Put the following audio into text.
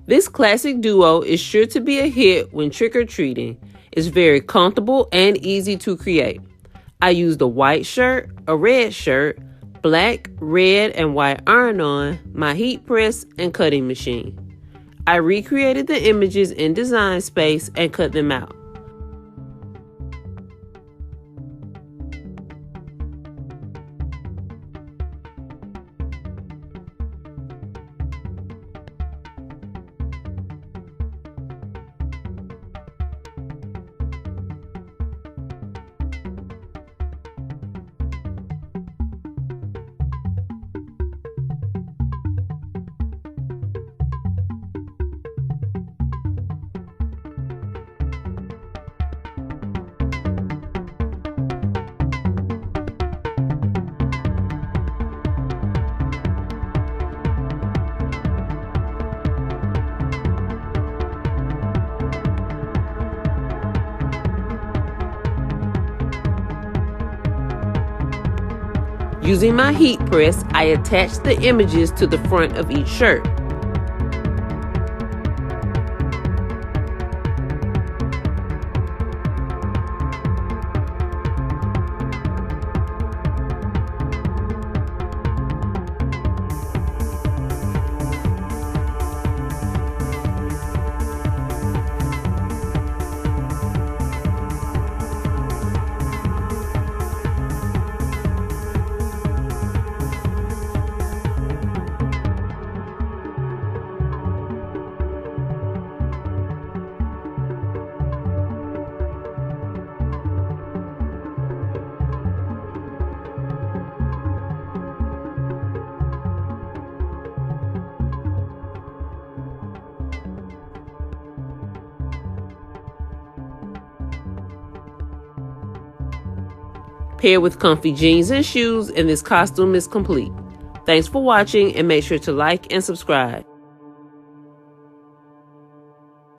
This classic duo is sure to be a hit when trick-or-treating. It's very comfortable and easy to create. I used a white shirt, a red shirt, black, red, and white iron-on, my heat press, and cutting machine. I recreated the images in Design Space and cut them out. Using my heat press, I attached the images to the front of each shirt. Paired with comfy jeans and shoes, and this costume is complete. Thanks for watching, and make sure to like and subscribe.